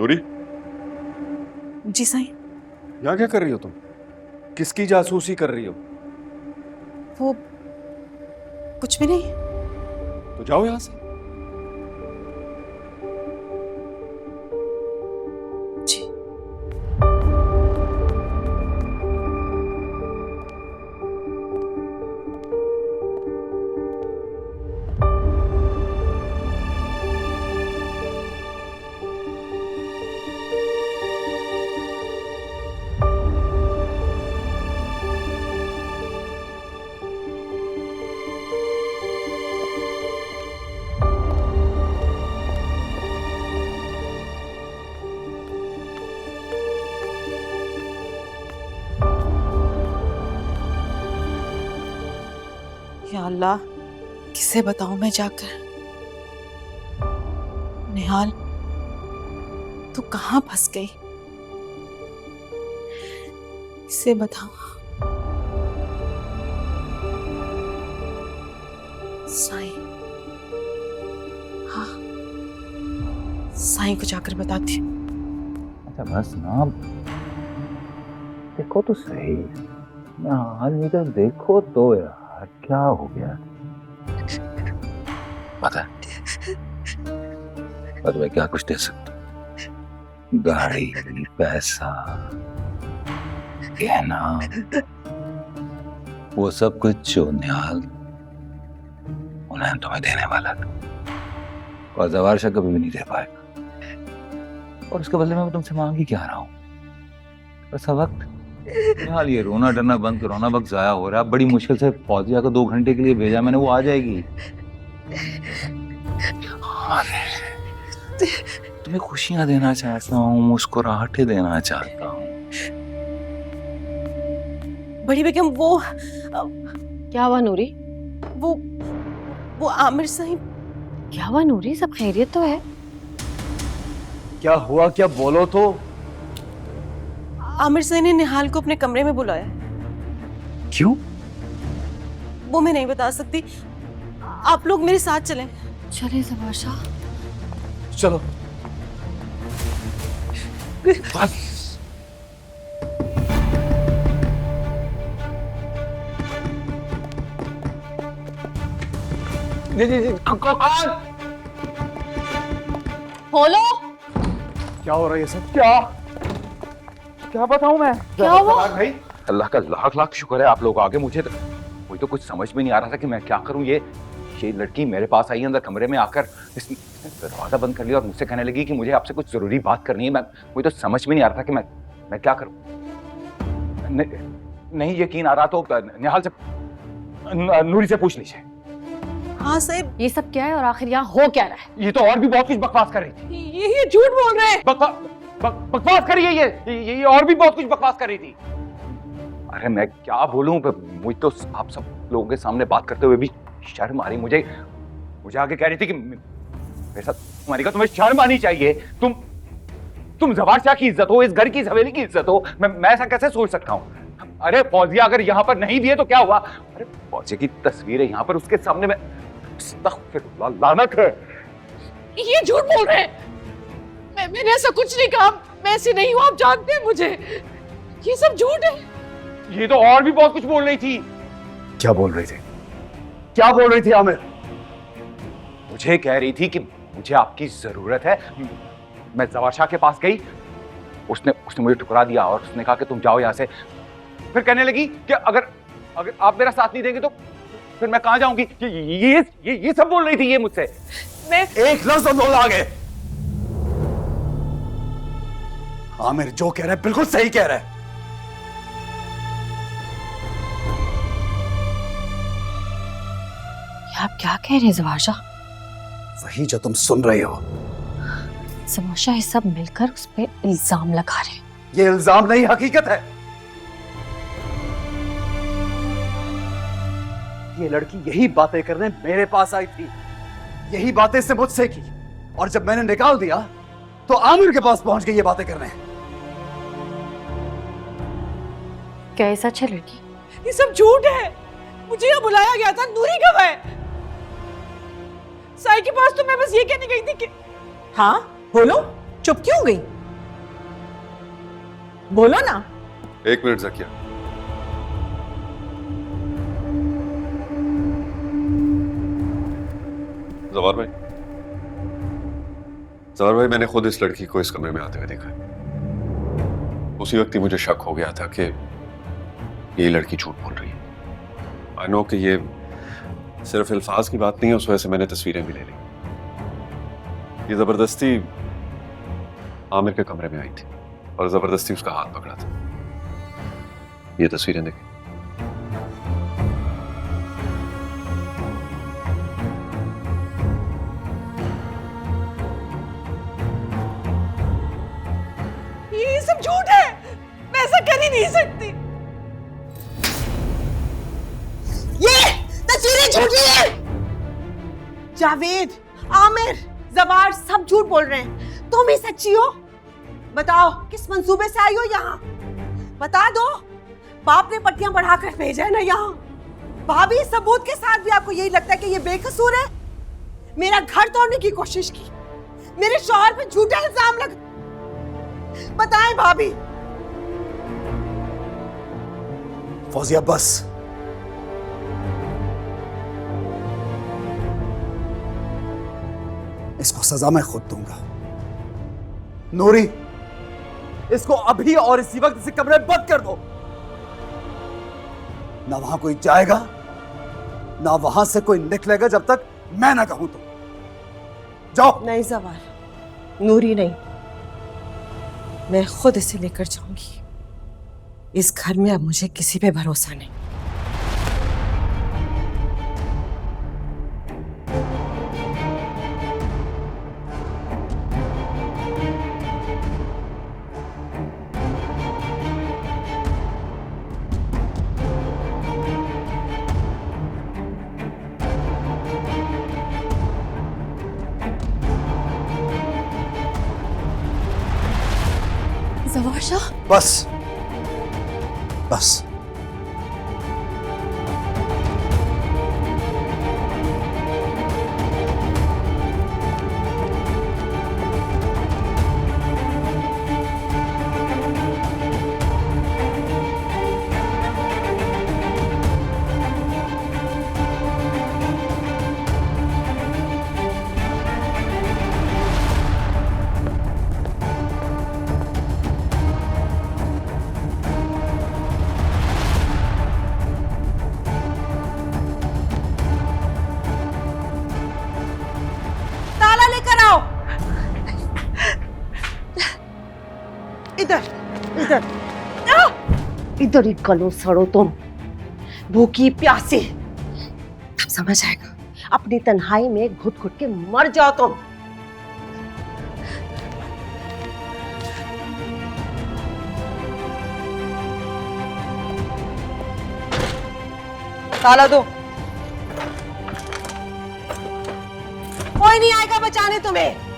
नूरी, जी साईं। यहाँ क्या कर रही हो तुम? किसकी जासूसी कर रही हो? वो कुछ भी नहीं। तो जाओ यहाँ से। जी। या अल्लाह, किसे बताऊं मैं जाकर? निहाल, तू कहाँ फंस गई? किसे बताऊं? साईं। हाँ, साईं को जाकर बताती हूँ। अच्छा बस ना, देखो तो सही, हाल इधर देखो तो यार, क्या हो गया? पता पर मैं क्या कुछ दे सकता हूँ? गाड़ी, पैसा, गहना, वो सब कुछ जो निहाल उन्हें तुम्हें देने वाला था, और जवारशा कभी भी नहीं दे पाएगा। और उसके बदले में मैं तुमसे मांग ही क्या रहा हूँ? बस वक्त। निहाल, ये रोना डरना बंद करो ना, वक्त जाया हो रहा है। बड़ी मुश्किल से फौजिया को 2 घंटे के लिए भेजा मैंने, वो आ जाएगी। तुम्हें खुशियां देना चाहता हूँ, मुस्कुराहटें देना चाहता हूँ। बड़ी बेगम, वो क्या हुआ नूरी? वो आमिर साहिब। क्या हुआ नूरी? सब खैरियत तो है? क्या हुआ? क्या बोलो तो। आमिर साहिब ने निहाल को अपने कमरे में बुलाया। क्यों? वो मैं नहीं बता सकती, आप लोग मेरे साथ चलें। चले जवारशा। चलो। बस। जी, खोलो। क्या हो रहा है ये सब? क्या बताऊं मैं? क्या हुआ? भाई, अल्लाह का लाख लाख शुक्र है आप लोग आगे। मुझे तो कुछ समझ में नहीं आ रहा था कि मैं क्या करूं। ये लड़की मेरे पास आई अंदर कमरे में आकर, इसने दरवाजा बंद कर लिया और मुझसे कहने लगी कि मुझे आपसे कुछ जरूरी बात करनी है। मुझे तो समझ में नहीं आ रहा था कि मैं क्या करूं। नहीं यकीन आ रहा तो निहाल से, नूरी से पूछ लीजिए। हाँ साहब। ये सब क्या है और आखिर यहाँ हो क्या रहा है? ये तो और भी बहुत कुछ बकवास कर रही थी। ये झूठ बोल रहे हैं। बकवास कर रही है ये और भी बहुत कुछ बकवास कर रही थी। अरे मैं क्या बोलूं, मुझे तो आप सब लोगों के सामने बात करते हुए भी शर्म आ रही। मुझे आगे कह रही थी कि मेरे साथ तुम्हारी का तुम्हें शर्म आनी चाहिए। तुम जवारशा की इज्जत हो, इस घर की, इस हवेली की इज्जत हो। मैं ऐसा कैसे सोच सकता हूँ? अरे फौजिया अगर यहाँ पर नहीं भी है तो क्या हुआ? अरे फौजिया की तस्वीर है यहाँ पर, उसके सामने में अस्तगफिरुल्लाह, लानत है। ये झूठ बोल रहे हैं। मैंने ऐसा कुछ नहीं कहा, मैं ऐसी नहीं हूँ, आप जानते हैं मुझे। ये सब झूठ है। ये तो और भी बहुत कुछ बोल रही थी। क्या बोल रही थी? क्या बोल रही थी आमिर? मुझे कह रही थी कि मुझे आपकी जरूरत है। मैं जवारशा के पास गई, उसने मुझे ठुकरा दिया और उसने कहा कि तुम जाओ यहाँ से। फिर कहने लगी कि अगर आप मेरा साथ नहीं देंगे तो फिर मैं कहाँ जाऊंगी। ये सब बोल रही थी ये मुझसे। मैं एक लफ्ज हम बोल आगे। आमिर जो कह रहा है बिल्कुल सही कह रहा है। आप क्या कह रहे हैं जवारशा? वही जो तुम सुन रहे हो। जवारशा ये सब मिलकर उस पर इल्जाम लगा रहे हैं। ये इल्जाम नहीं, हकीकत है। ये लड़की यही बातें करने मेरे पास आई थी, यही बातें इसने मुझसे की, और जब मैंने निकाल दिया तो आमिर के पास पहुंच गई ये बातें करने। क्या ये सच है लड़की? ये सब झूठ है। मुझे यहाँ बुलाया गया था, नूरी कब है? साई के पास तो मैं बस ये कहने गई थी कि हाँ बोलो, चुप क्यों गई? बोलो ना। 1 मिनट जकिया। जवार भाई, जवार भाई, मैंने खुद इस लड़की को इस कमरे में आते हुए देखा है। उसी वक्त ही मुझे शक हो गया था कि ये लड़की झूठ बोल रही है। आई नो कि ये सिर्फ अल्फाज की बात नहीं है, उस वजह से मैंने तस्वीरें भी ले ली। ये जबरदस्ती आमिर के कमरे में आई थी और जबरदस्ती उसका हाथ पकड़ा था। ये तस्वीरें देखें। ये सब झूठ है, मैं ऐसा कर ही नहीं सकती। ये तस्वीरें झूठी है। जावेद, आमिर, जवार सब झूठ बोल रहे हैं। तुम ही सच्ची हो। बताओ किस मंसूबे से आई हो यहाँ? बता दो। बाप ने पट्टियां बढ़ाकर भेजा है ना यहाँ। भाभी, सबूत के साथ भी आपको यही लगता है कि ये बेकसूर है? मेरा घर तोड़ने की कोशिश की, मेरे शौहर पे झूठा इल्जाम लग। बताएं भाभी। फौजिया बस। इसको सजा मैं खुद दूंगा। नूरी, इसको अभी और इसी वक्त इसे कमरे में बंद कर दो। ना वहां कोई जाएगा, ना वहां से कोई निकलेगा जब तक मैं ना कहूं तो। जाओ। नहीं जवार, नूरी नहीं, मैं खुद इसे लेकर जाऊंगी। इस घर में अब मुझे किसी पे भरोसा नहीं। जवार शाह, बस बस। ताला लेकर आओ। इधर इधर इधर ही गलो सड़ो तुम, भूखी प्यासी। अब समझ आएगा। अपनी तन्हाई में घुट घुट के मर जाओ तुम। ताला दो। कोई नहीं आएगा बचाने तुम्हें।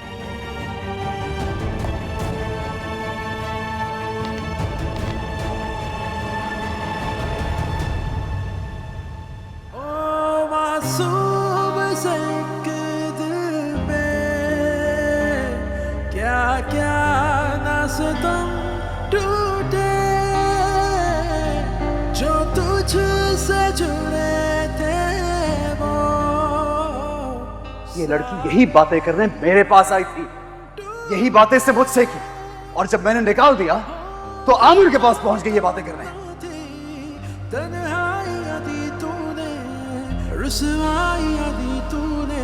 मासूम से दिल पे क्या क्या ना सितम टूटे जो तुझसे जुड़े थे वो। ये लड़की यही बातें करने मेरे पास आई थी, यही बातें से मुझसे की, और जब मैंने निकाल दिया तो आमिर के पास पहुंच गई ये बातें करने। तन्हाई दी तूने, रुसवाई दी तूने,